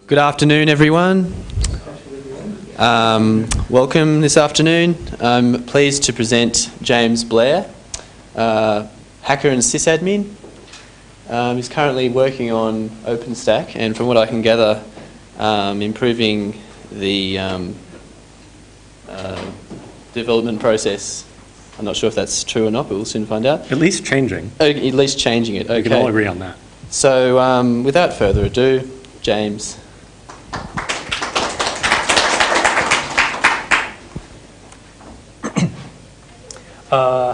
Good afternoon, everyone. Welcome this afternoon. I'm pleased to present James Blair, hacker and sysadmin. He's currently working on OpenStack, and from what I can gather, improving the development process. I'm not sure if that's true or not, but we'll soon find out. At least changing. Oh, at least changing it, okay. We can all agree on that. So without further ado, James.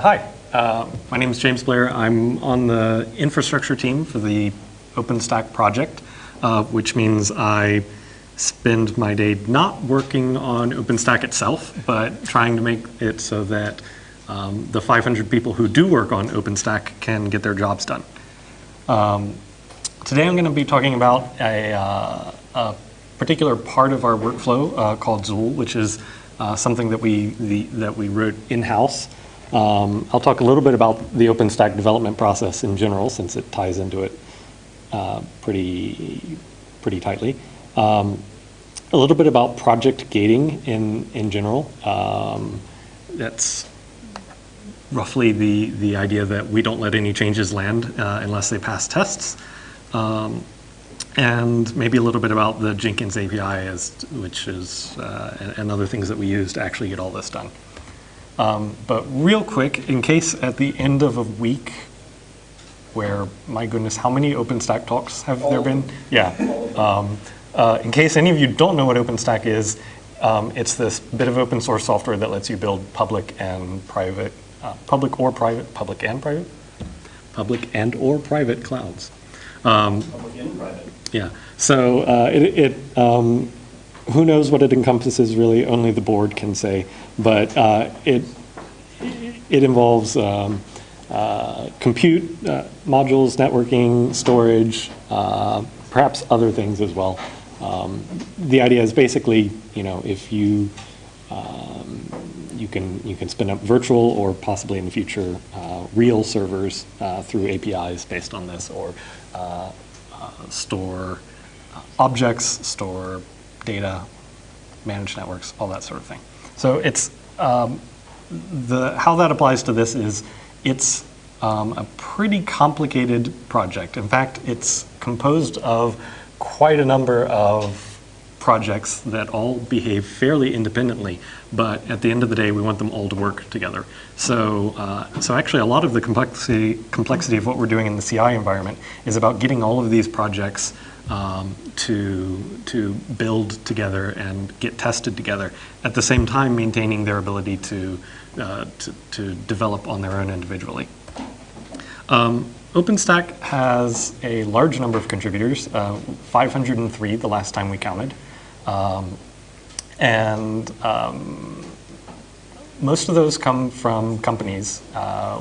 Hi, my name is James Blair. I'm on the infrastructure team for the OpenStack project, which means I spend my day not working on OpenStack itself, but trying to make it so that the 500 people who do work on OpenStack can get their jobs done. Today I'm going to be talking about a particular part of our workflow called Zuul, which is something that we wrote in-house. I'll talk a little bit about the OpenStack development process in general, since it ties into it pretty tightly. A little bit about project gating in general. That's roughly the idea that we don't let any changes land unless they pass tests. And maybe a little bit about the Jenkins API, which is and other things that we use to actually get all this done. But real quick, in case at the end of a week where, my goodness, how many OpenStack talks have there been? Yeah. In case any of you don't know what OpenStack is, it's this bit of open source software that lets you build public and private, public or private clouds. Public and private. Yeah. So who knows what it encompasses, really? Only the board can say. But it involves compute modules, networking, storage, perhaps other things as well. The idea is basically, if you can spin up virtual or possibly in the future real servers through APIs based on this, or store objects, store data, manage networks, all that sort of thing. So it's how that applies to this is it's a pretty complicated project. In fact, it's composed of quite a number of projects that all behave fairly independently, but at the end of the day, we want them all to work together. So actually, a lot of the complexity of what we're doing in the CI environment is about getting all of these projects to build together and get tested together, at the same time maintaining their ability to develop on their own individually. OpenStack has a large number of contributors, 503 the last time we counted. Most of those come from companies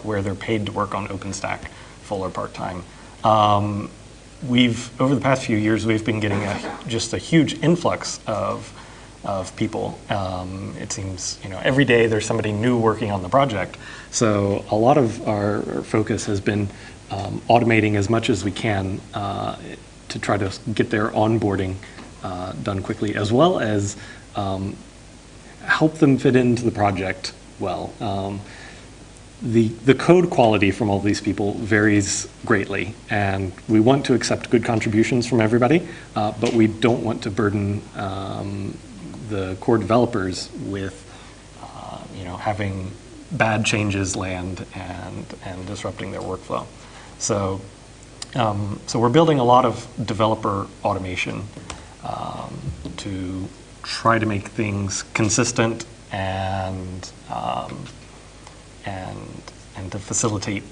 where they're paid to work on OpenStack, full or part-time. Over the past few years, we've been getting just a huge influx of people. It seems, every day there's somebody new working on the project. So a lot of our focus has been automating as much as we can to try to get their onboarding done quickly, as well as help them fit into the project well. The code quality from all these people varies greatly, and we want to accept good contributions from everybody, but we don't want to burden the core developers with having bad changes land and disrupting their workflow. So we're building a lot of developer automation to try to make things consistent and to facilitate,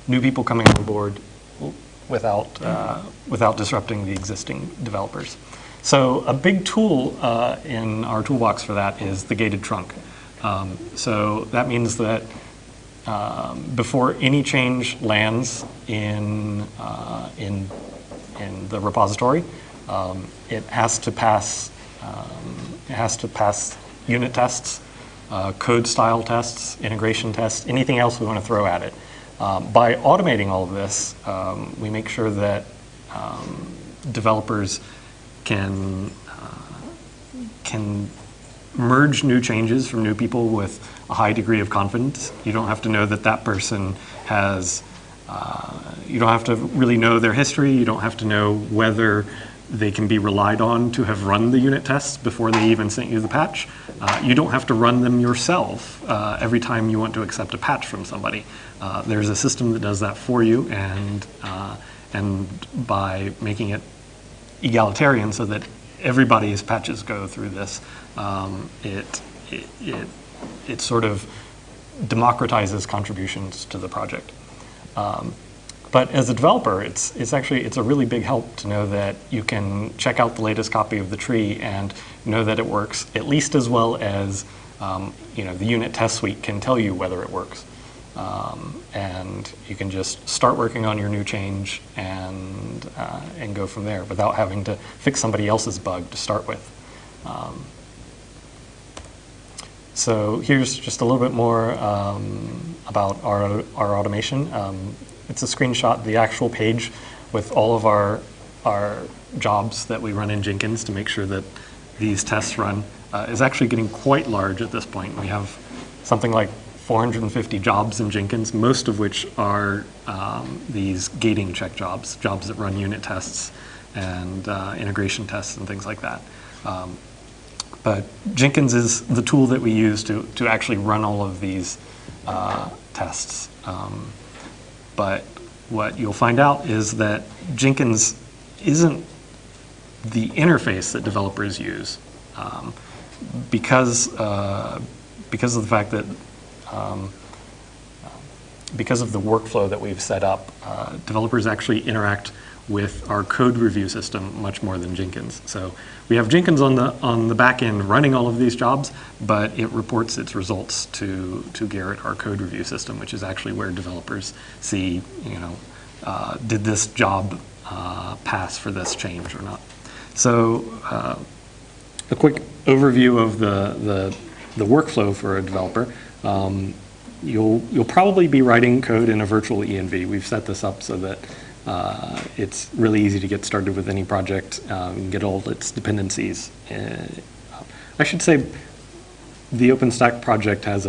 new people coming on board without disrupting the existing developers. So a big tool in our toolbox for that is the gated trunk. So that means that before any change lands in the repository, it has to pass unit tests, code style tests, integration tests, anything else we want to throw at it. By automating all of this, we make sure that developers can merge new changes from new people with a high degree of confidence. You don't have to know that that person has, you don't have to really know their history. You don't have to know whether they can be relied on to have run the unit tests before they even sent you the patch. You don't have to run them yourself every time you want to accept a patch from somebody. There's a system that does that for you, and by making it egalitarian so that everybody's patches go through this, it sort of democratizes contributions to the project. But as a developer, it's a really big help to know that you can check out the latest copy of the tree and know that it works at least as well as the unit test suite can tell you whether it works. And you can just start working on your new change and go from there without having to fix somebody else's bug to start with. So here's just a little bit more about our automation. It's a screenshot of the actual page with all of our jobs that we run in Jenkins to make sure that these tests run. Is actually getting quite large at this point. We have something like 450 jobs in Jenkins, most of which are these gating check jobs that run unit tests and integration tests and things like that. But Jenkins is the tool that we use to actually run all of these tests. But what you'll find out is that Jenkins isn't the interface that developers use because of the fact that because of the workflow that we've set up, developers actually interact with our code review system much more than Jenkins. So we have Jenkins on the back end running all of these jobs, but it reports its results to Garrett, our code review system, which is actually where developers see, did this job pass for this change or not. So a quick overview of the workflow for a developer. You'll probably be writing code in a virtual env. We've set this up so that it's really easy to get started with any project and get all its dependencies. I should say the OpenStack project has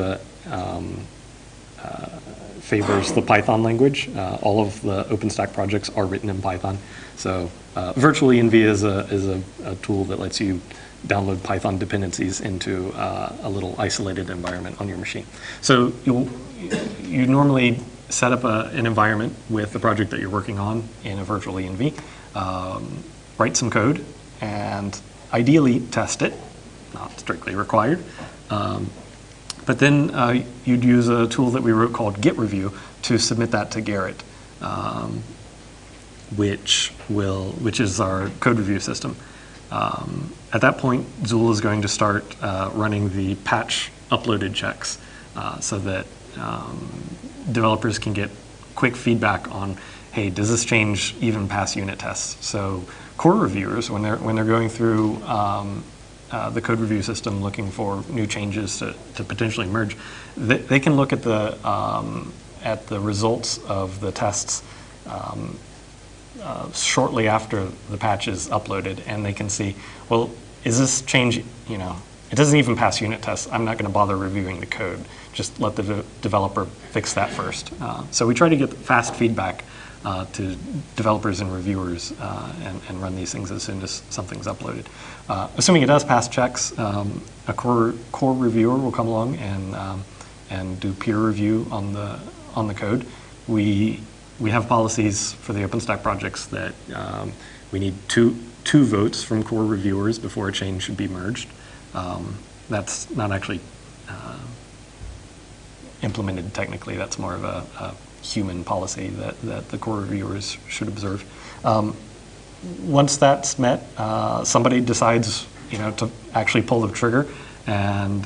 favors the Python language. All of the OpenStack projects are written in Python. So virtual env is a tool that lets you download Python dependencies into a little isolated environment on your machine. So you normally set up an environment with the project that you're working on in a virtual env, write some code, and ideally test it, not strictly required. But then you'd use a tool that we wrote called Git Review to submit that to Garrett, which is our code review system. At that point, Zuul is going to start running the patch uploaded checks so that developers can get quick feedback on, hey, does this change even pass unit tests? So core reviewers, when they're going through the code review system looking for new changes to potentially merge, they can look at the results of the tests shortly after the patch is uploaded, and they can see, well, is this change, it doesn't even pass unit tests. I'm not going to bother reviewing the code. Just let the developer fix that first. So we try to get fast feedback to developers and reviewers and run these things as soon as something's uploaded. Assuming it does pass checks, a core reviewer will come along and do peer review on the code. We have policies for the OpenStack projects that we need two votes from core reviewers before a change should be merged. That's not actually implemented technically. That's more of a human policy that the core reviewers should observe. Once that's met, somebody decides to actually pull the trigger and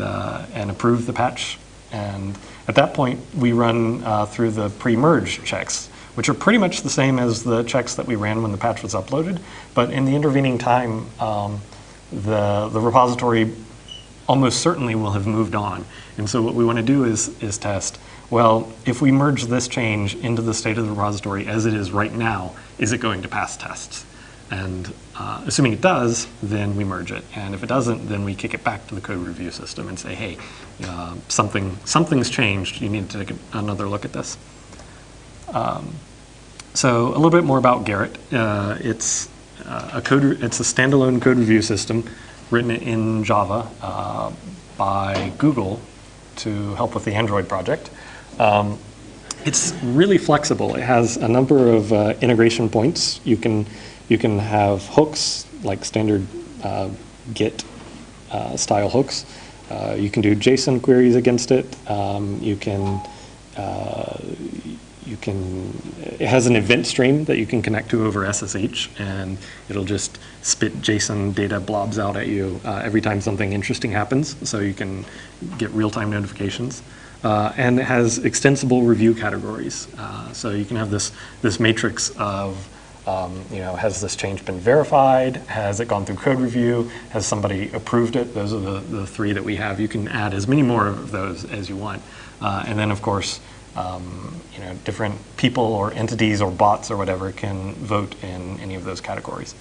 approve the patch. And at that point, we run through the pre-merge checks, which are pretty much the same as the checks that we ran when the patch was uploaded. But in the intervening time, the repository almost certainly will have moved on. And so what we want to do is test, well, if we merge this change into the state of the repository as it is right now, is it going to pass tests? And assuming it does, then we merge it. And if it doesn't, then we kick it back to the code review system and say, hey, something's changed. You need to take another look at this. So a little bit more about Gerrit. It's a standalone code review system written in Java by Google to help with the Android project. It's really flexible. It has a number of integration points. You can have hooks, like standard Git style hooks. You can do JSON queries against it. It has an event stream that you can connect to over SSH, and it'll just spit JSON data blobs out at you every time something interesting happens, so you can get real-time notifications. And it has extensible review categories. So you can have this matrix of, has this change been verified? Has it gone through code review? Has somebody approved it? Those are the three that we have. You can add as many more of those as you want. And then, of course, different people or entities or bots or whatever can vote in any of those categories.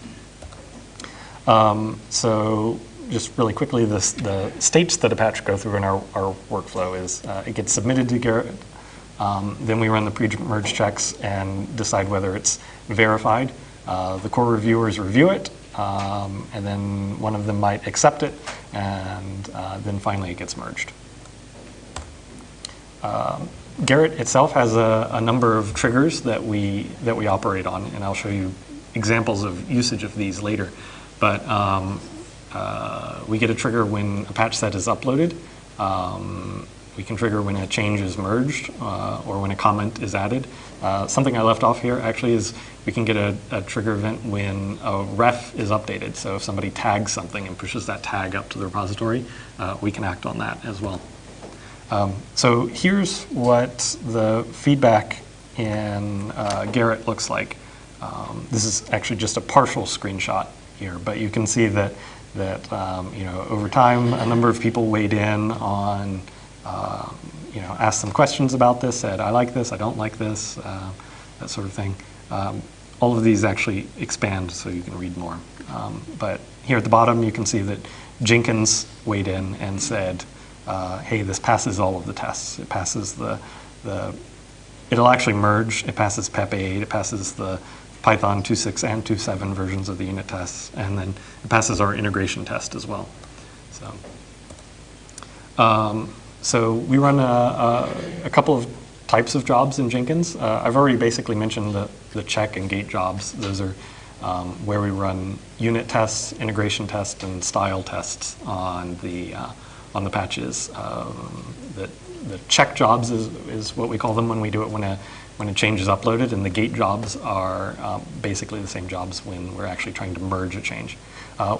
So just really quickly, the states that a patch go through in our workflow is it gets submitted to Gerrit, then we run the pre-merge checks and decide whether it's verified. The core reviewers review it, and then one of them might accept it, and then finally it gets merged. Gerrit itself has a number of triggers that we operate on, and I'll show you examples of usage of these later. But we get a trigger when a patch set is uploaded. We can trigger when a change is merged or when a comment is added. Something I left off here actually is we can get a trigger event when a ref is updated. So if somebody tags something and pushes that tag up to the repository, we can act on that as well. So here's what the feedback in Gerrit looks like. This is actually just a partial screenshot here, but you can see that over time, a number of people weighed in on, asked some questions about this, said, I like this, I don't like this, that sort of thing. All of these actually expand so you can read more. But here at the bottom, you can see that Jenkins weighed in and said, hey, this passes all of the tests. It passes it'll actually merge, it passes PEP 8, it passes the Python 2.6 and 2.7 versions of the unit tests, and then it passes our integration test as well. So we run a couple of types of jobs in Jenkins. I've already basically mentioned the check and gate jobs. Those are where we run unit tests, integration tests, and style tests on the patches. The check jobs is what we call them when we do it when a change is uploaded, and the gate jobs are basically the same jobs when we're actually trying to merge a change.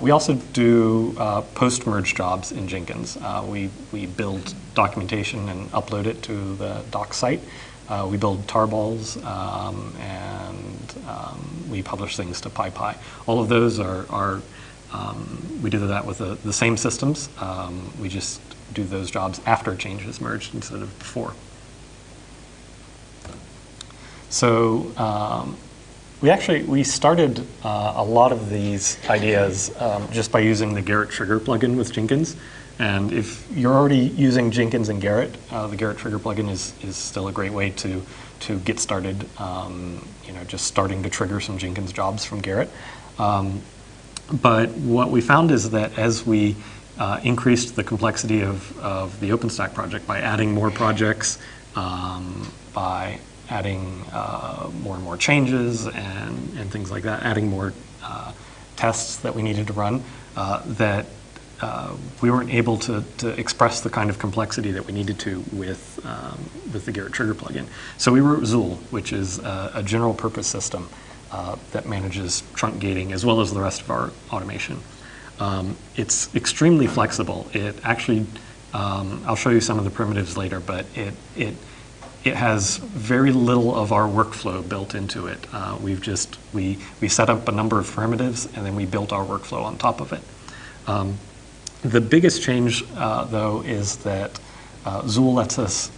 We also do post-merge jobs in Jenkins. We build documentation and upload it to the doc site. We build tarballs, and we publish things to PyPy. All of those are we do that with the same systems. We just do those jobs after change is merged instead of before. So we started a lot of these ideas just by using the Gerrit trigger plugin with Jenkins. And if you're already using Jenkins and Gerrit, the Gerrit trigger plugin is still a great way to get started. Just starting to trigger some Jenkins jobs from Gerrit. But what we found is that as we increased the complexity of the OpenStack project by adding more projects, by adding more and more changes and things like that, adding more tests that we needed to run, that we weren't able to express the kind of complexity that we needed to with the Gerrit trigger plugin. So we wrote Zuul, which is a general purpose system that manages truncating as well as the rest of our automation. It's extremely flexible. It actually, I'll show you some of the primitives later, but it has very little of our workflow built into it. We set up a number of primitives and then we built our workflow on top of it. The biggest change, though, is that Zuul lets us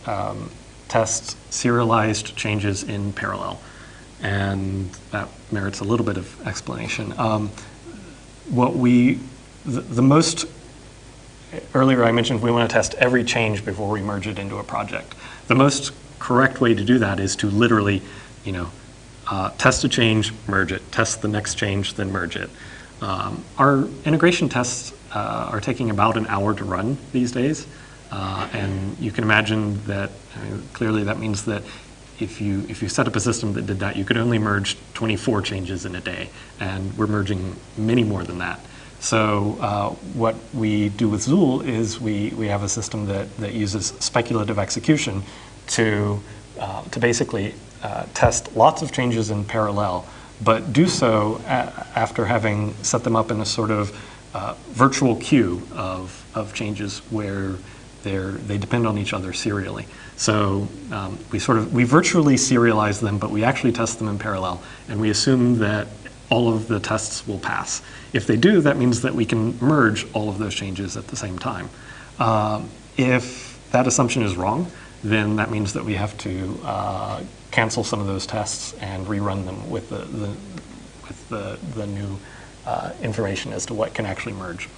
test serialized changes in parallel. and that merits a little bit of explanation. Earlier I mentioned we want to test every change before we merge it into a project. The most correct way to do that is to literally, test a change, merge it, test the next change, then merge it. Our integration tests are taking about an hour to run these days, and you can imagine that clearly that means that if you set up a system that did that, you could only merge 24 changes in a day, and we're merging many more than that. So what we do with Zuul is we have a system that uses speculative execution to basically test lots of changes in parallel, but do so after having set them up in a sort of virtual queue of changes where they depend on each other serially. So we virtually serialize them, but we actually test them in parallel, and we assume that all of the tests will pass. If they do, that means that we can merge all of those changes at the same time. If that assumption is wrong, then that means that we have to cancel some of those tests and rerun them with the new information as to what can actually merge.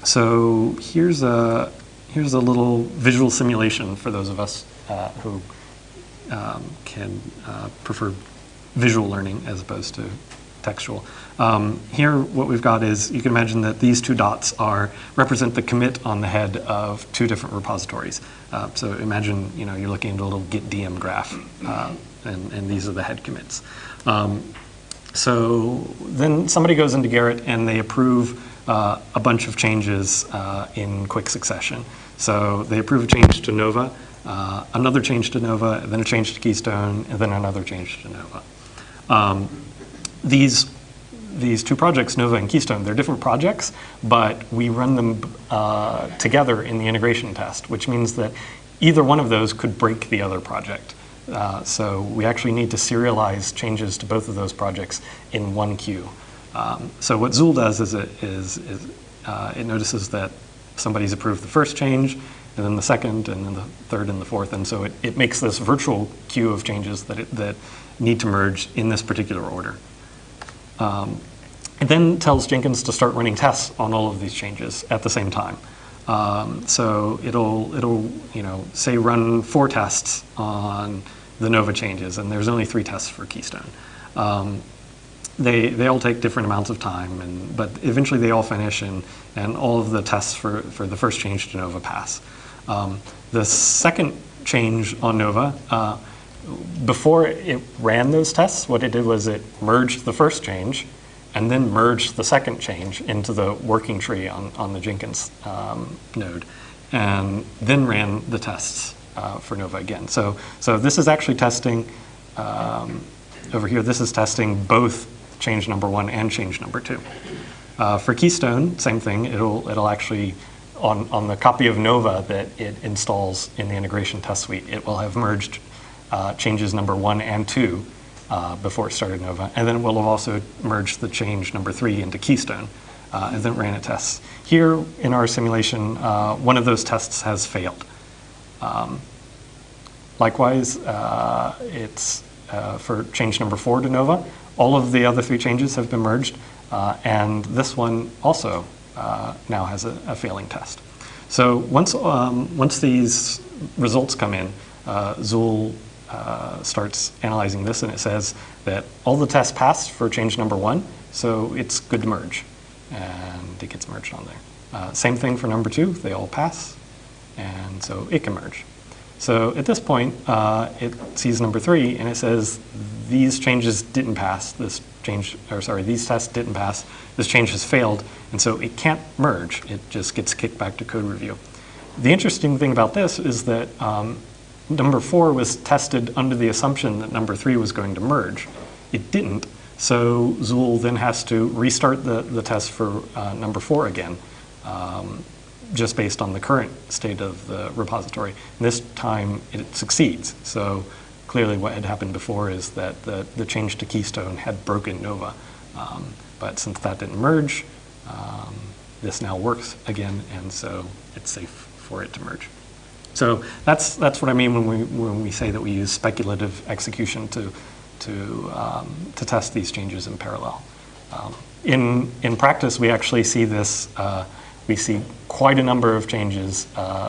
So here's a little visual simulation for those of us who can prefer visual learning as opposed to textual. Here what we've got is, you can imagine that these two dots represent the commit on the head of two different repositories. So imagine you're looking at a little git DM graph, and these are the head commits. So then somebody goes into Gerrit and they approve a bunch of changes in quick succession. So they approve a change to Nova, another change to Nova, then a change to Keystone, and then another change to Nova. These two projects, Nova and Keystone, they're different projects, but we run them together in the integration test, which means that either one of those could break the other project. So we actually need to serialize changes to both of those projects in one queue. So what Zuul does is it notices that somebody's approved the first change, and then the second, and then the third, and the fourth, and so it makes this virtual queue of changes that need to merge in this particular order. It then tells Jenkins to start running tests on all of these changes at the same time. So it'll say run 4 tests on the Nova changes, and there's only 3 tests for Keystone. They all take different amounts of time, but eventually they all finish, and all of the tests for the first change to Nova pass. The second change on Nova, before it ran those tests, what it did was it merged the first change and then merged the second change into the working tree on the Jenkins node, and then ran the tests for Nova again. So this is actually testing, over here, this is testing both change number 1 and change number 2. For Keystone, same thing, it'll actually, on the copy of Nova that it installs in the integration test suite, it will have merged changes number 1 and 2 before it started Nova, and then it will have also merged the change number 3 into Keystone, and then ran a test. Here in our simulation, one of those tests has failed. Likewise, it's for change number 4 to Nova. All of the other 3 changes have been merged, and this one also now has a failing test. So once these results come in, Zuul starts analyzing this, and it says that all the tests passed for change number 1, so it's good to merge, and it gets merged on there. Same thing for number 2, they all pass, and so it can merge. So at this point, it sees number 3, and it says these changes didn't pass. These tests didn't pass. This change has failed, and so it can't merge. It just gets kicked back to code review. The interesting thing about this is that number 4 was tested under the assumption that number 3 was going to merge. It didn't, so Zuul then has to restart the test for number 4 again, just based on the current state of the repository. And this time it succeeds. So clearly what had happened before is that the change to Keystone had broken Nova. But since that didn't merge, this now works again, and so it's safe for it to merge. So that's what I mean when we say that we use speculative execution to to test these changes in parallel. In practice, we actually see this. We see quite a number of changes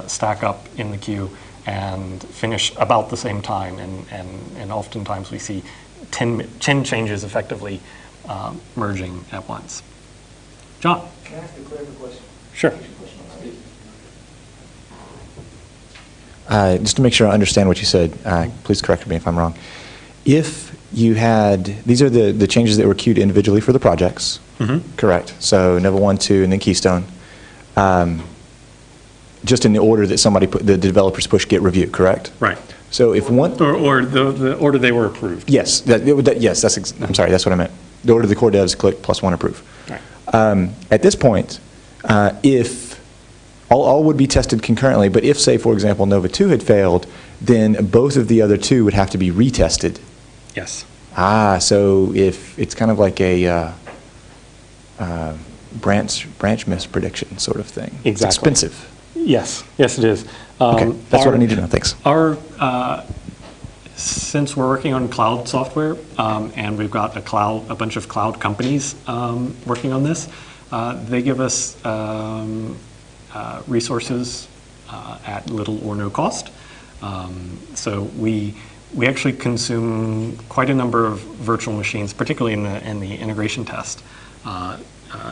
stack up in the queue and finish about the same time, and oftentimes we see 10 changes effectively merging at once. John? Can I ask a clearer question? Sure. Just to make sure I understand what you said, please correct me if I'm wrong. If you had, these are the changes that were queued individually for the projects, correct? So Nova 1, 2, and then Keystone. Just in the order that the developers push Git review, correct? Right. So if one, Or the order they were approved. yes, yes, I'm sorry, that's what I meant. The order the core devs click +1 approve. Right. At this point, if all would be tested concurrently, but if, say, for example, Nova 2 had failed, then both of the other two would have to be retested. Yes. So if it's kind of like a branch miss prediction sort of thing. Exactly. It's expensive. Yes. Yes, it is. Okay, that's what I need to know. Thanks. Since we're working on cloud software, and we've got a bunch of cloud companies working on this, they give us resources at little or no cost. So we actually consume quite a number of virtual machines, particularly in the integration test,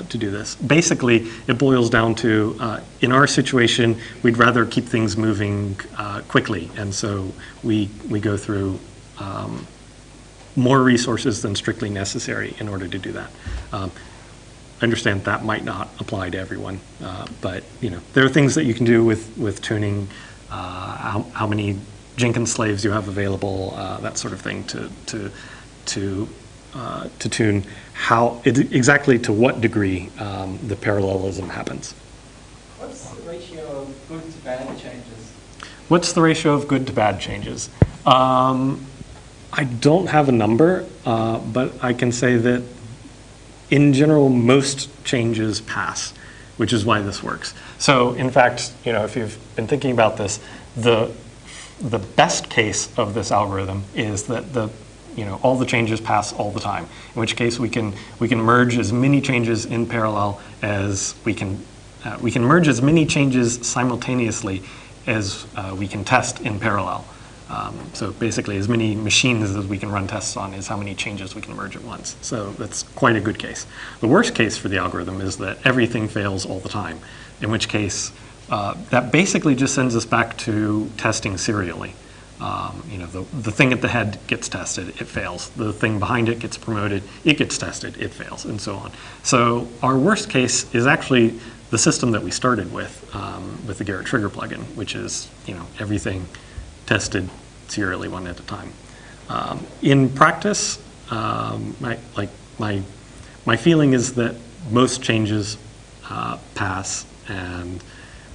to do this. Basically, it boils down to, in our situation, we'd rather keep things moving quickly, and so we go through more resources than strictly necessary in order to do that. I understand that might not apply to everyone, but there are things that you can do with tuning, how many Jenkins slaves you have available, that sort of thing, to tune exactly to what degree the parallelism happens. What's the ratio of good to bad changes? What's the ratio of good to bad changes? I don't have a number, but I can say that in general, most changes pass, which is why this works. So in fact, if you've been thinking about this, the best case of this algorithm is that all the changes pass all the time, in which case we can merge as many changes in parallel as we can merge as many changes simultaneously as we can test in parallel. So basically, as many machines as we can run tests on is how many changes we can merge at once. So that's quite a good case. The worst case for the algorithm is that everything fails all the time, in which case that basically just sends us back to testing serially. The thing at the head gets tested, it fails. The thing behind it gets promoted, it gets tested, it fails, and so on. So our worst case is actually the system that we started with the Garrett trigger plugin, which is everything tested serially one at a time. In practice, my feeling is that most changes pass, and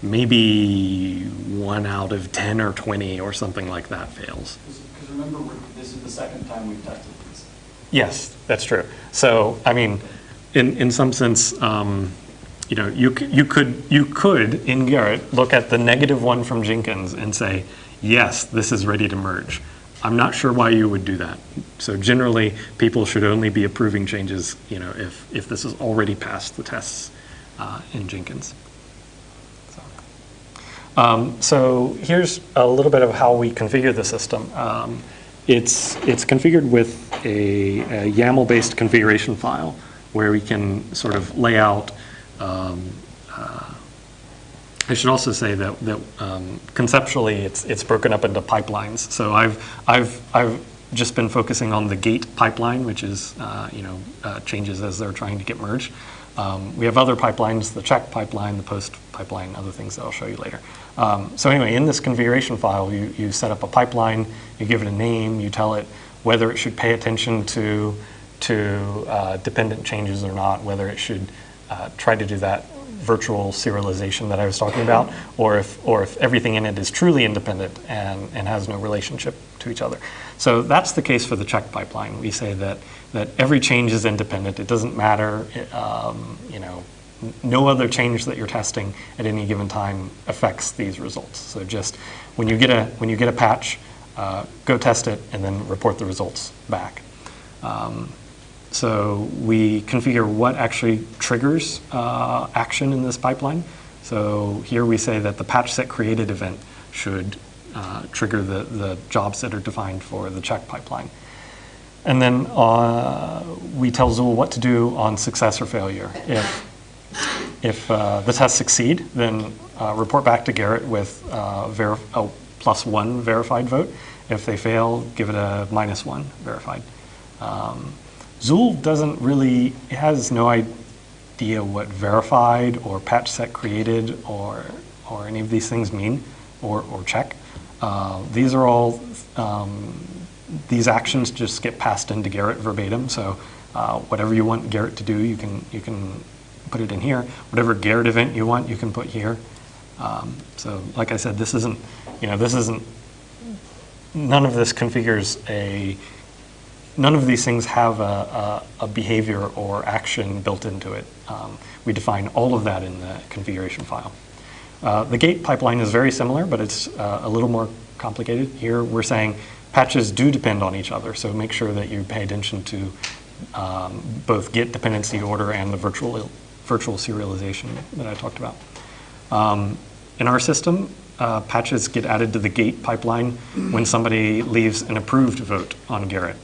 maybe 1 out of 10 or 20 or something like that fails. Because remember, this is the second time we've tested these. Yes, that's true. So I mean, in some sense, you could in Garrett look at the -1 from Jenkins and say, yes, this is ready to merge. I'm not sure why you would do that. So generally, people should only be approving changes, if this has already passed the tests in Jenkins. So here's a little bit of how we configure the system. It's configured with a YAML-based configuration file where we can sort of lay out. I should also say that conceptually it's broken up into pipelines. So I've just been focusing on the gate pipeline, which is changes as they're trying to get merged. We have other pipelines, the check pipeline, the post pipeline, other things that I'll show you later. So anyway, in this configuration file, you set up a pipeline, you give it a name, you tell it whether it should pay attention to dependent changes or not, whether it should try to do that virtual serialization that I was talking about, or if everything in it is truly independent and has no relationship to each other. So that's the case for the check pipeline. We say that every change is independent. It doesn't matter, no other change that you're testing at any given time affects these results. So just when you get a patch, go test it and then report the results back. So we configure what actually triggers action in this pipeline. So here we say that the patch set created event should trigger the jobs that are defined for the check pipeline. And then we tell Zuul what to do on success or failure. If the tests succeed, then report back to Garrett with a +1 verified vote. If they fail, give it a -1 verified. Zuul doesn't really, it has no idea what verified or patch set created or any of these things mean, or check. These are all, these actions just get passed into Garrett verbatim, so whatever you want Garrett to do, you can put it in here. Whatever Garrett event you want, you can put here. So like I said, this isn't, none of this configures none of these things have a behavior or action built into it. We define all of that in the configuration file. The gate pipeline is very similar, but it's a little more complicated. Here we're saying patches do depend on each other, so make sure that you pay attention to both git dependency order and the virtual serialization that I talked about. In our system, patches get added to the gate pipeline when somebody leaves an approved vote on Garrett.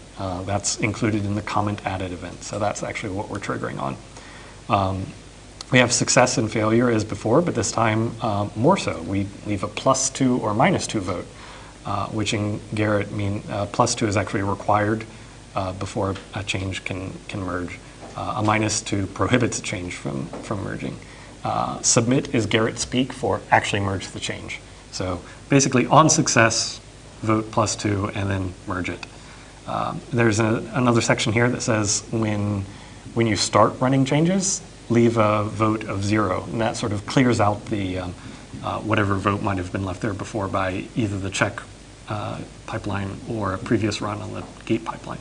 That's included in the comment added event, so that's actually what we're triggering on. We have success and failure as before, but this time more so. We leave a +2 or -2 vote, which in Garrett mean +2 is actually required before a change can merge. A -2 prohibits a change from merging. Submit is Garrett speak for actually merge the change. So basically on success, vote +2 and then merge it. There's another section here that says when you start running changes, leave a vote of 0, and that sort of clears out the whatever vote might have been left there before by either the check pipeline or a previous run on the gate pipeline.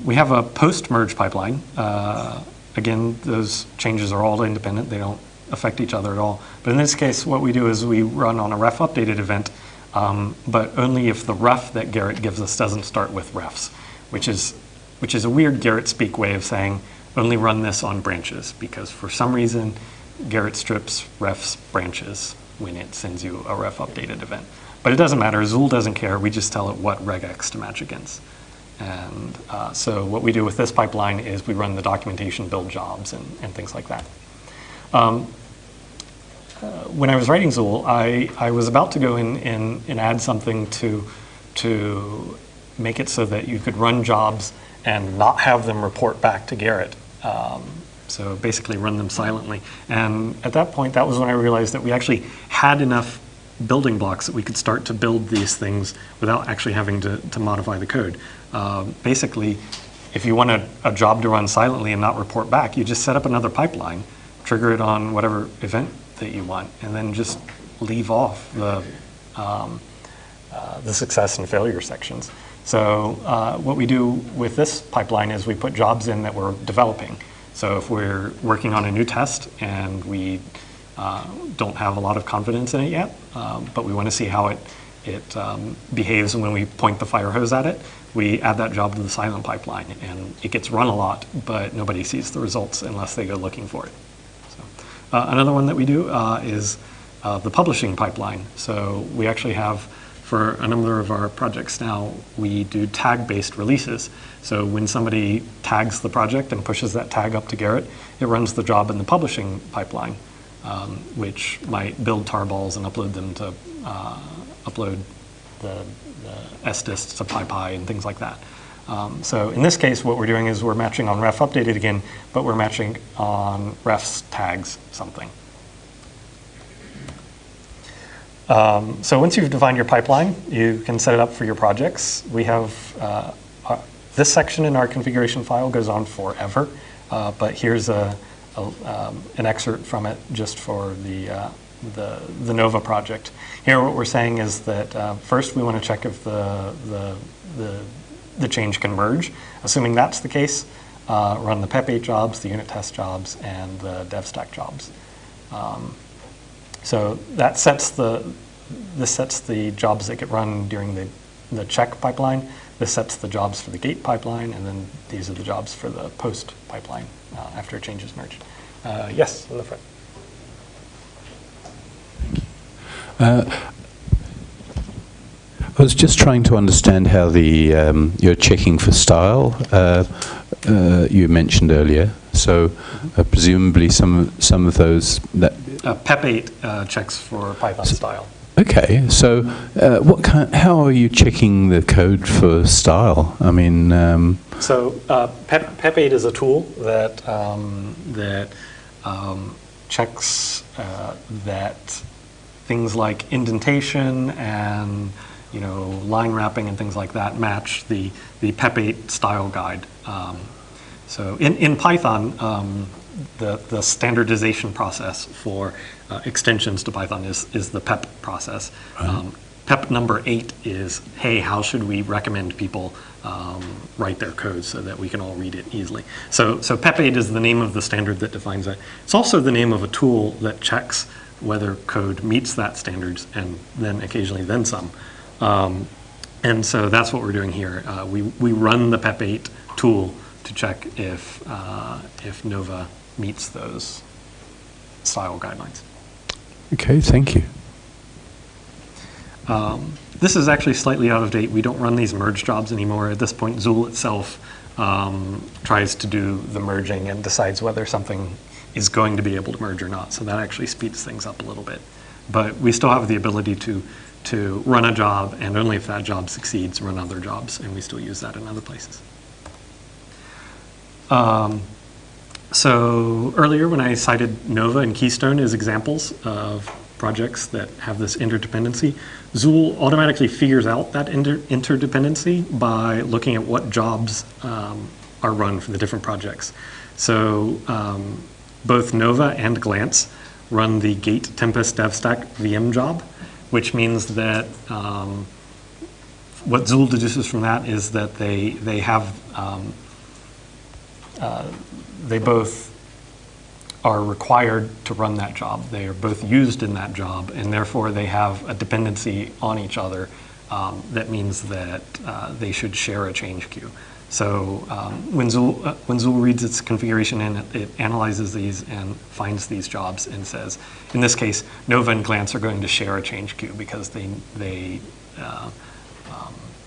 We have a post-merge pipeline. Again, those changes are all independent. They don't affect each other at all. But in this case, what we do is we run on a ref updated event, but only if the ref that Garrett gives us doesn't start with refs, which is a weird Garrett speak way of saying only run this on branches, because for some reason Garrett strips refs branches when it sends you a ref updated event. But it doesn't matter. Zuul doesn't care. We just tell it what regex to match against. And so what we do with this pipeline is we run the documentation, build jobs, and things like that. When I was writing Zuul, I was about to go in and add something to make it so that you could run jobs and not have them report back to Garrett. So basically run them silently. And at that point, that was when I realized that we actually had enough building blocks that we could start to build these things without actually having to modify the code. Basically, if you want a job to run silently and not report back, you just set up another pipeline, trigger it on whatever event that you want, and then just leave off the success and failure sections. So what we do with this pipeline is we put jobs in that we're developing. So if we're working on a new test and we don't have a lot of confidence in it yet, but we want to see how it behaves when we point the fire hose at it, we add that job to the silent pipeline, and it gets run a lot, but nobody sees the results unless they go looking for it. So, another one that we do is the publishing pipeline. So we actually have, for a number of our projects now, we do tag-based releases. So when somebody tags the project and pushes that tag up to Garrett, it runs the job in the publishing pipeline, which might build tarballs and upload them to upload the SDIS to PyPy and things like that. So in this case, what we're doing is we're matching on ref updated again, but we're matching on refs tags something. So once you've defined your pipeline, you can set it up for your projects. We have this section in our configuration file goes on forever, but here's an excerpt from it just for the Nova project. Here what we're saying is that first we want to check if the change can merge. Assuming that's the case, run the PEP8 jobs, the unit test jobs, and the DevStack jobs. So that sets the jobs that get run during the check pipeline. This sets the jobs for the gate pipeline, and then these are the jobs for the post pipeline after a change is merged. Yes, in the front. I was just trying to understand how the you're checking for style you mentioned earlier. So presumably some of those that. PEP8 checks for Python style. Okay, so how are you checking the code for style? I mean, So PEP8 is a tool that checks that things like indentation and line wrapping and things like that match the PEP8 style guide. So in Python, the standardization process for extensions to Python is the PEP process. PEP number 8 is, hey, how should we recommend people write their code so that we can all read it easily? So PEP8 is the name of the standard that defines that. It's also the name of a tool that checks whether code meets that standards and then occasionally then some. And so that's what we're doing here. We run the PEP8 tool to check if Nova meets those style guidelines. okay, thank you. This is actually slightly out of date. We don't run these merge jobs anymore. At this point, Zuul itself tries to do the merging and decides whether something is going to be able to merge or not. So that actually speeds things up a little bit. But we still have the ability to run a job, and only if that job succeeds, run other jobs, and we still use that in other places. So earlier when I cited Nova and Keystone as examples of projects that have this interdependency, Zuul automatically figures out that interdependency by looking at what jobs are run for the different projects. So both Nova and Glance run the Gate Tempest DevStack VM job, which means that what Zuul deduces from that is that they have they both are required to run that job. They are both used in that job, and therefore they have a dependency on each other. That means that they should share a change queue. So when Zuul reads its configuration in, it analyzes these and finds these jobs and says, in this case, Nova and Glance are going to share a change queue because they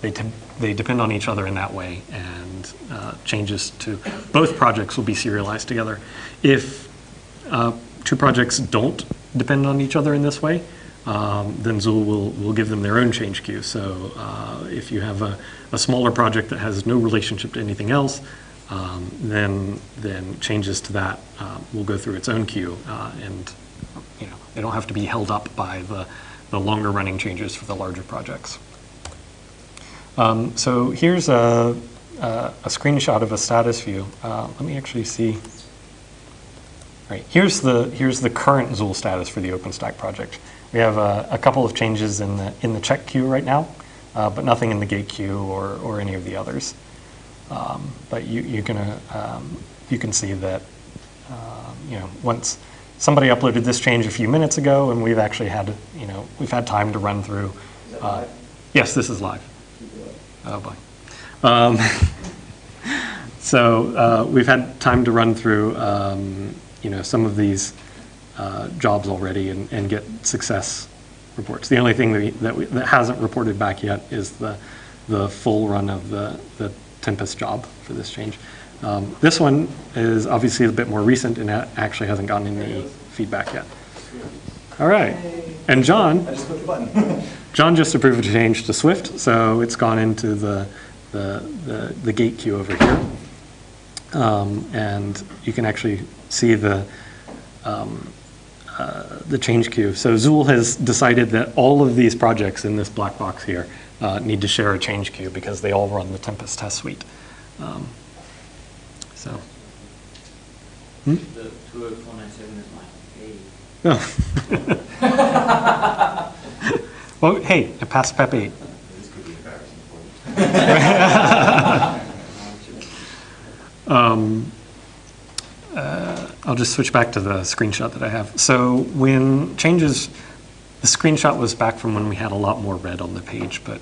depend on each other in that way, and changes to both projects will be serialized together. If two projects don't depend on each other in this way, then Zuul will give them their own change queue. So if you have a smaller project that has no relationship to anything else, then changes to that will go through its own queue, and they don't have to be held up by the longer running changes for the larger projects. So here's a screenshot of a status view. Let me actually see. All right, here's the current Zuul status for the OpenStack project. We have a couple of changes in the check queue right now, but nothing in the gate queue or any of the others. But you can see that once somebody uploaded this change a few minutes ago, and we've actually had we've had time to run through. Is that live? Yes, this is live. Oh boy. So we've had time to run through some of these jobs already and get success reports. The only thing that hasn't reported back yet is the full run of the Tempest job for this change. This one is obviously a bit more recent and actually hasn't gotten any feedback yet. All right, and John. I just clicked the button. John just approved a change to Swift, so it's gone into the gate queue over here. And you can actually see the change queue. So Zuul has decided that all of these projects in this black box here need to share a change queue because they all run the Tempest test suite. The 20497 is my A. Oh. Well, hey, it passed PEP 8. This could be embarrassing for you. I'll just switch back to the screenshot that I have. So when changes, the screenshot was back from when we had a lot more red on the page, but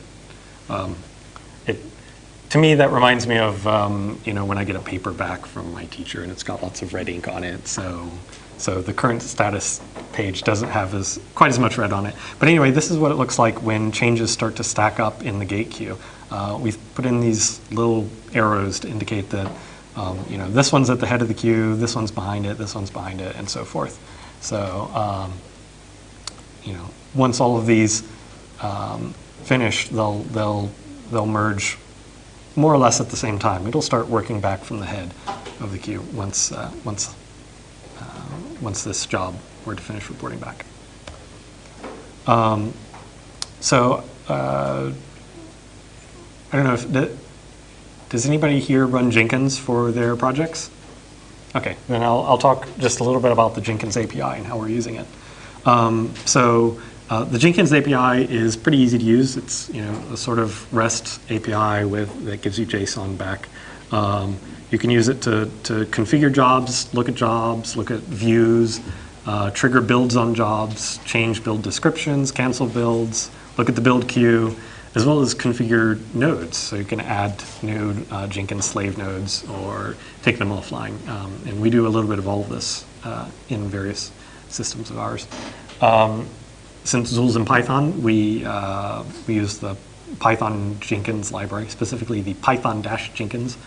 To me, that reminds me of when I get a paper back from my teacher and it's got lots of red ink on it. So the current status page doesn't have quite as much red on it. But anyway, this is what it looks like when changes start to stack up in the gate queue. We've put in these little arrows to indicate that this one's at the head of the queue, this one's behind it, this one's behind it, and so forth. So once all of these finish, they'll merge more or less at the same time. It'll start working back from the head of the queue once this job were to finish reporting back. I don't know if does anybody here run Jenkins for their projects? Okay, then I'll talk just a little bit about the Jenkins API and how we're using it. The Jenkins API is pretty easy to use. It's a sort of REST API that gives you JSON back. You can use it to configure jobs, look at views, trigger builds on jobs, change build descriptions, cancel builds, look at the build queue, as well as configure nodes. So you can add new Jenkins slave nodes or take them offline. And we do a little bit of all of this in various systems of ours. Since Zuul's in Python, we use the Python Jenkins library, specifically the Python-Jenkins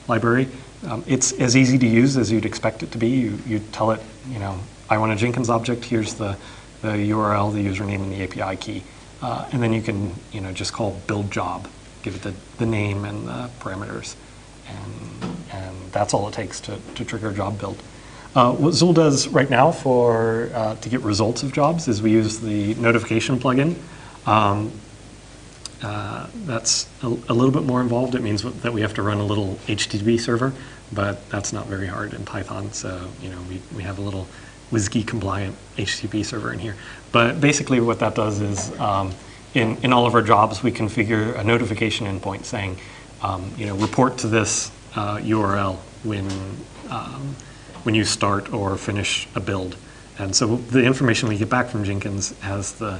library. It's as easy to use as you'd expect it to be. You tell it, I want a Jenkins object, here's the URL, the username, and the API key. And then you can just call build job, give it the name and the parameters. And that's all it takes to trigger a job build. What Zuul does right now to get results of jobs is we use the notification plugin. That's a little bit more involved. It means that we have to run a little HTTP server, but that's not very hard in Python. So we have a little WSGI compliant HTTP server in here. But basically what that does is in all of our jobs we configure a notification endpoint saying report to this URL when you start or finish a build. And so the information we get back from Jenkins has the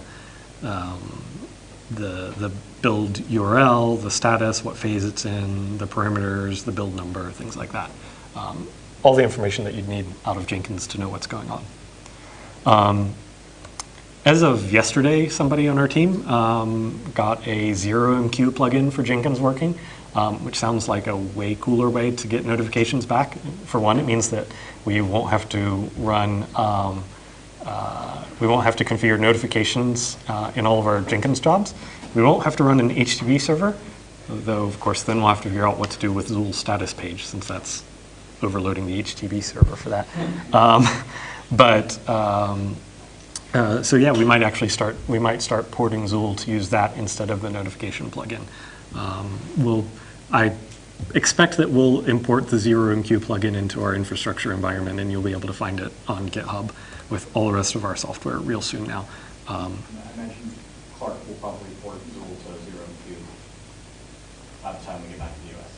build URL, the status, what phase it's in, the parameters, the build number, things like that. All the information that you'd need out of Jenkins to know what's going on. As of yesterday, somebody on our team got a 0MQ plugin for Jenkins working, which sounds like a way cooler way to get notifications back. For one, it means that we won't have to run, we won't have to configure notifications in all of our Jenkins jobs. We won't have to run an HTTP server, though of course then we'll have to figure out what to do with Zuul's status page, since that's overloading the HTTP server for that. So yeah, we might start porting Zuul to use that instead of the notification plugin. I expect that we'll import the 0MQ plugin into our infrastructure environment, and you'll be able to find it on GitHub with all the rest of our software real soon now. I mentioned Clark will probably port Zuul to 0MQ by the time we get back to the US.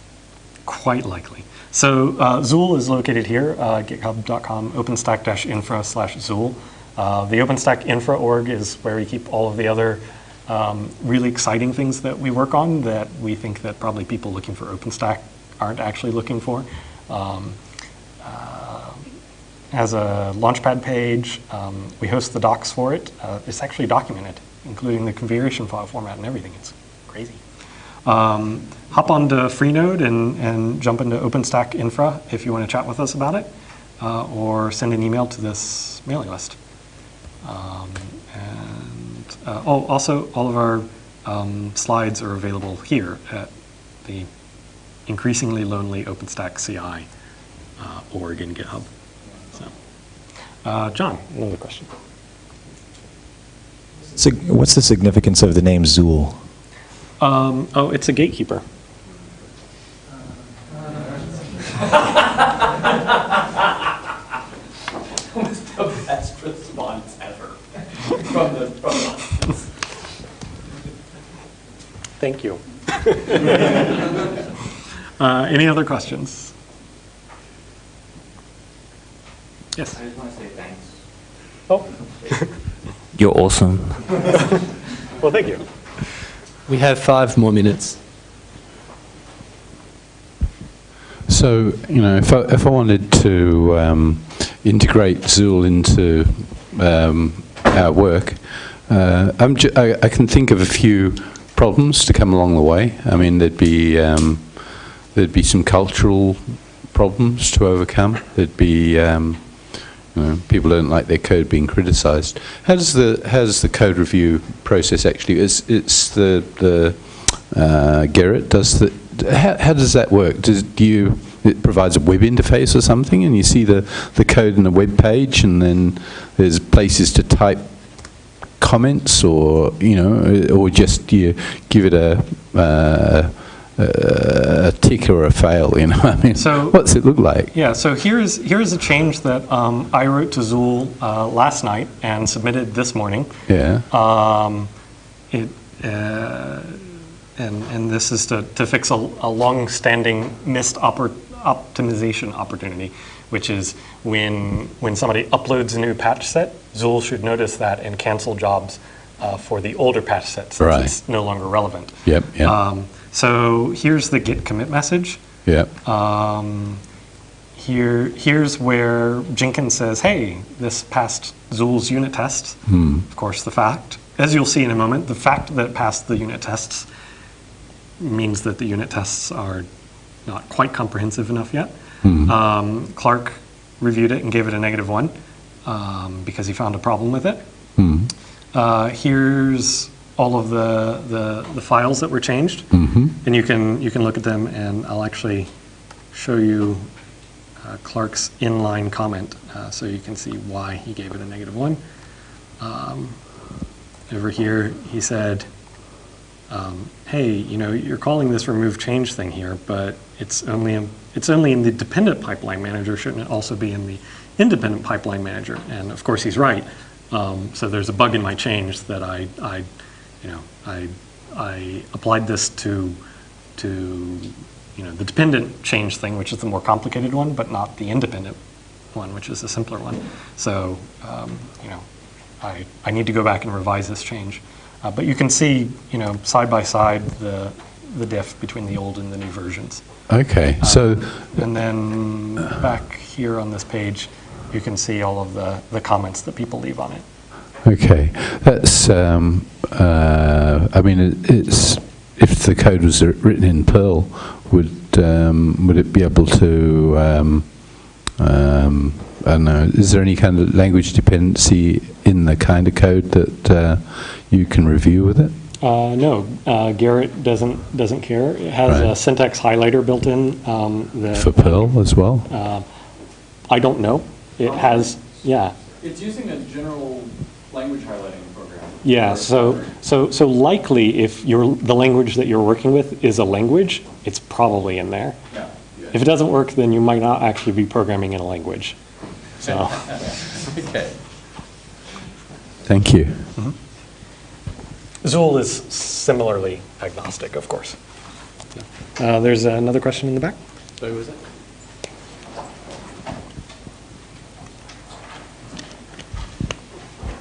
Quite likely. So Zuul is located here, github.com, openstack-infra/Zuul. The OpenStack infra org is where we keep all of the other really exciting things that we work on that we think that probably people looking for OpenStack aren't actually looking for. Has a Launchpad page. We host the docs for it. It's actually documented, including the configuration file format and everything. It's crazy. Hop onto Freenode and jump into OpenStack Infra if you want to chat with us about it, or send an email to this mailing list. Also, all of our slides are available here at the increasingly lonely OpenStack CI org in GitHub. So, John, another question. So what's the significance of the name Zuul? It's a gatekeeper. The best response ever from the audience. Thank you. Any other questions? Yes. I just want to say thanks. Oh. You're awesome. Well, thank you. We have 5 more minutes. So, you know, if I wanted to integrate Zuul into our work, I can think of a few problems to come along the way. I mean, there'd be some cultural problems to overcome. There'd be you know, people don't like their code being criticised. How does the code review process actually? It's the Gerrit does the. How does that work? It provides a web interface or something, and you see the code in a web page, and then there's places to type comments, or you know, or just you give it a tick or a fail, you know. I mean, So what's it look like? yeah, so here's a change that I wrote to Zuul last night and submitted this morning. Yeah. And this is to fix a long-standing missed optimization opportunity, which is when somebody uploads a new patch set, Zuul should notice that and cancel jobs for the older patch set since Right. it's no longer relevant. Yep. Yep. So here's the git commit message. Yep. Here's where Jenkins says, hey, this passed Zuul's unit tests. Of course, the fact, as you'll see in a moment, the fact that it passed the unit tests means that the unit tests are not quite comprehensive enough yet. Clark reviewed it and gave it a -1 because he found a problem with it. Here's all of the files that were changed, and you can look at them, and I'll actually show you Clark's inline comment so you can see why he gave it a -1. Over here, he said, hey, you know, you're calling this remove change thing here, but it's only in the dependent pipeline manager. Shouldn't it also be in the independent pipeline manager? And of course, he's right. So there's a bug in my change that I applied this to you know, the dependent change thing, which is the more complicated one, but not the independent one, which is the simpler one. So you know, I need to go back and revise this change. But you can see, you know, side by side the diff between the old and the new versions. Okay. So. And then back here on this page, you can see all of the comments that people leave on it. Okay, that's. I mean, it's if the code was written in Perl, would it be able to? I don't know. Is there any kind of language dependency in the kind of code that you can review with it? No, Gerrit doesn't care. It has Right. a syntax highlighter built in. For Perl as well? I don't know. It has, yeah. It's using a general language highlighting program. Yeah, so likely if the language that you're working with is a language, it's probably in there. Yeah. If it doesn't work, then you might not actually be programming in a language. So, Okay. Thank you. Zuul is similarly agnostic, of course. There's another question in the back. So was it?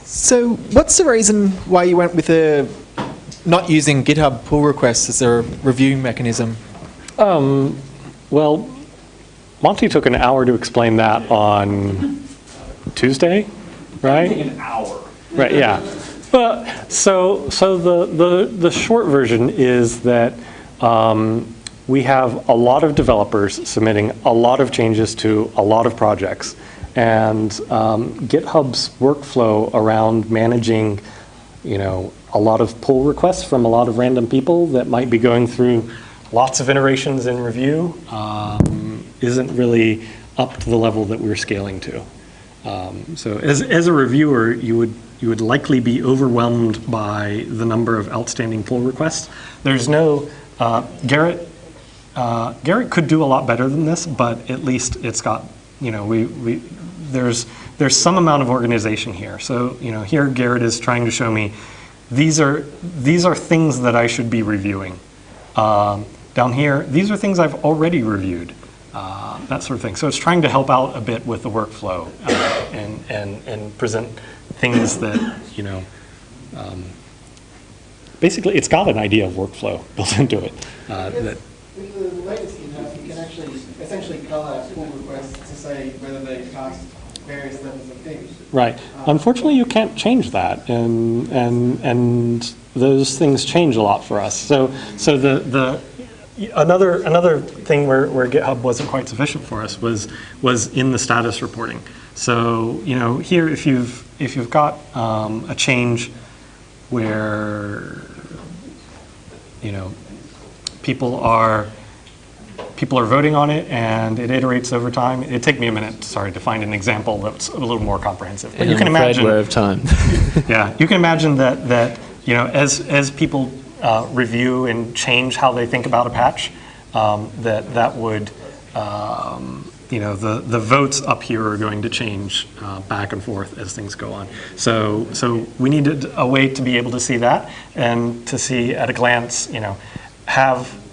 So what's the reason why you went with not using GitHub pull requests as a review mechanism? Well, Monty took an hour to explain that on Tuesday, right? An hour. Right, yeah. But so the short version is that we have a lot of developers submitting a lot of changes to a lot of projects, and GitHub's workflow around managing, you know, a lot of pull requests from a lot of random people that might be going through lots of iterations in review isn't really up to the level that we're scaling to. So as a reviewer, you would likely be overwhelmed by the number of outstanding pull requests. There's no, Gerrit could do a lot better than this, but at least it's got, you know, there's some amount of organization here. So, you know, here Gerrit is trying to show me these are things that I should be reviewing. Down here, these are things I've already reviewed. That sort of thing. So it's trying to help out a bit with the workflow and present things that, you know, basically, it's got an idea of workflow built into it. That, With the latest GitHub, you can actually essentially color pull requests to say whether they pass various levels of things. right. Unfortunately, you can't change that, and those things change a lot for us. So another thing where GitHub wasn't quite sufficient for us was in the status reporting. So here, if you've got a change where people are voting on it and it iterates over time. It'd take me a minute, sorry, to find an example that's a little more comprehensive. But you can imagine, we're of time. yeah, you can imagine that as people review and change how they think about a patch, that would the votes up here are going to change back and forth as things go on. So we needed a way to be able to see that and to see at a glance,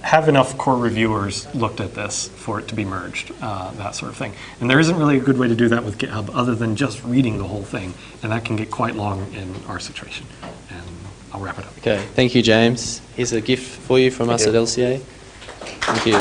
have enough core reviewers looked at this for it to be merged, that sort of thing. And there isn't really a good way to do that with GitHub other than just reading the whole thing, and that can get quite long in our situation. And I'll wrap it up. Okay, thank you, James. Here's a gift for you from us at LCA. Thank you.